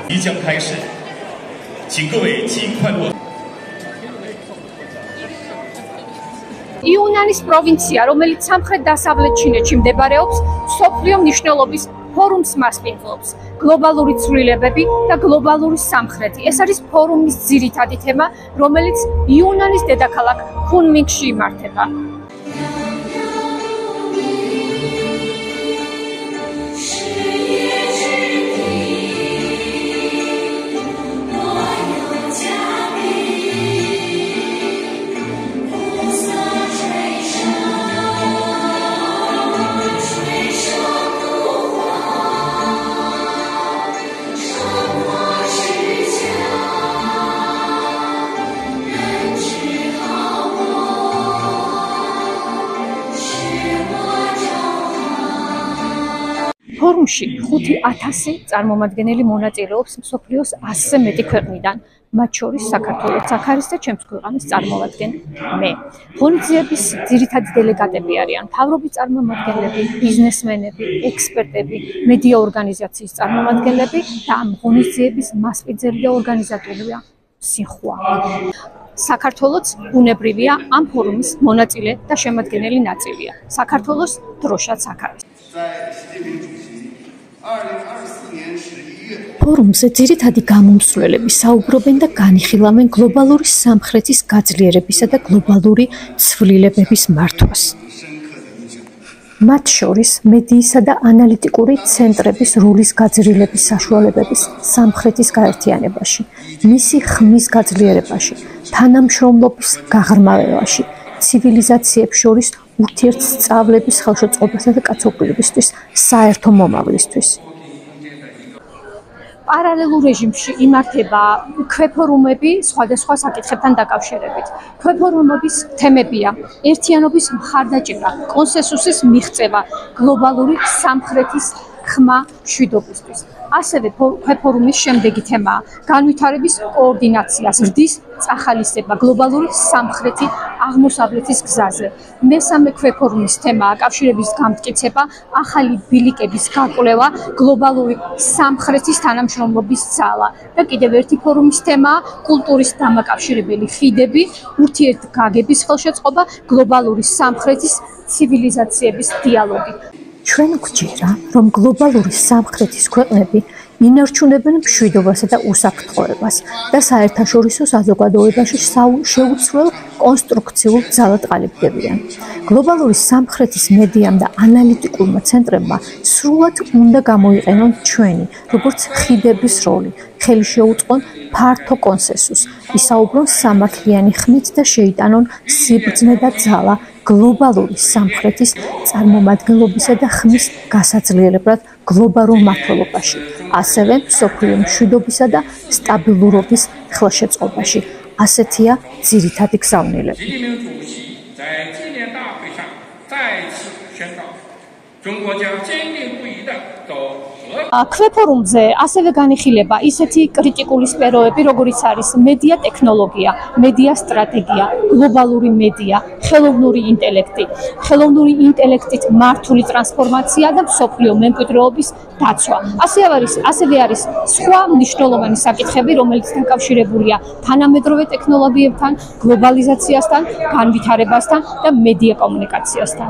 即将开始，请各位尽快落。 იუნანის პროვინცია, რომელიც სამხრეთ-დასავლეთ ჩინეთში მდებარეობს, მსოფლიო მნიშვნელობის ფორუმს მასპინძლობს. გლობალური ცვლილებები და გლობალური სამხრეთი. ეს არის ფორუმის ძირითადი თემა, რომელიც იუნანის დედაქალაქ ქუნმინგში იმართება. ფორუმში 5000 წარმომადგენელი მონაწილეობს მსოფლიოს 100-ზე მეტი ქვეყნიდან, მათ შორის საქართველოც აქ არის და ჩემს ქვეყანას წარმოვადგენ მე. ღონისძიების ძირითადი დელეგატები არიან მთავრობის წარმომადგენლები, ბიზნესმენები, ექსპერტები, მედია ორგანიზაციის წარმომადგენლები და ამ ღონისძიების მასპინძელი და ორგანიზატორია სინხუა. საქართველოც ბუნებრივია ამ ფორუმის მონაწილე და შემადგენელი ნაწილია. საქართველოს დროშაც აქ არის. ფორუმზე ძირითადი გამომსვლელები საუბრობენ და განიხილავენ გლობალური სამხრეთის გაძლიერებისა და გლობალური ცვლილებების მართვას. მათ შორის მედიისა და ანალიტიკური ცენტრების როლის გაძრილების საშუალებების სამხრეთის გაერთიანებაში, მისი ხმის გაძლიერებაში, თანამშრომლობის გაღრმავებაში, ცივილიზაციებს შორის ურთიერთსწავლების ხელშეწყობასა და კაცობრიობისთვის საერთო მომავლისთვის. პარალელურ რეჟიმში იმართება ქვეფორუმები სხვადასხვა საკითხებთან დაკავშირებით. ქვეფორუმების თემებია: ერთიანობის მხარდაჭერა, კონსენსუსის მიღწევა, გლობალური სამხრეთის ხმა მშვიდობისთვის. ასევე ქვეფორუმის შემდეგი თემაა განვითარების კოორდინაცია, ზრდის წახალისება, გლობალური სამხრეთი აღმოსავლეთის გზაზე. მესამე ქვეფორუმის თემაა კავშირების გამტკიცება, ახალი ბილიკების გაკვლევა, გლობალური სამხრეთის თანამშრომლობის ძალა. და კიდევ ერთი ფორუმის თემაა კულტურის დამაკავშირებელი ხიდები, ურთიერთგაგების ხელშეწყობა, გლობალური სამხრეთის ცივილიზაციების დიალოგი. ჩვენ გვჯერა, რომ გლობალური სამხრეთის ქვეყნები ინარჩუნებენ მშვიდობასა და უსაფრთხოებას და საერთაშორისო საზოგადოებაში შეუცვლელ კონსტრუქციულ ძალად ყალიბდებიან. გლობალური სამხრეთის მედიამ და ანალიტიკურმა ცენტრებმა სრულად უნდა გამოიყენონ ჩვენი, როგორც ხიდების როლი, ხელი შეუწყონ ფართო კონსენსუსს, ისაუბრონ სამართლიანი ხმით და შეიტანონ სიბრძნე და ძალა გლობალური სამხრეთის წარმომადგენლობისა და ხმის გასაძლიერებლად გლობალურ მმართველობაში, ასევე მსოფლიო მშვიდობისა და სტაბილურობის ხელშეწყობაში. ასეთია ძირითადი გზავნილები. ქვეფორუმზე ასევე განიხილება ისეთი კრიტიკული სფეროები, როგორიც არის მედია ტექნოლოგია, მედია სტრატეგია, გლობალური მედია, ხელოვნური ინტელექტი, ხელოვნური ინტელექტით მართული ტრანსფორმაცია და მსოფლიო მემკვიდრეობის დაცვა. ასევე არის სხვა მნიშვნელოვანი საკითხები, რომელიც დაკავშირებულია თანამედროვე ტექნოლოგიებთან, გლობალიზაციასთან, განვითარებასთან და მედია კომუნიკაციასთან.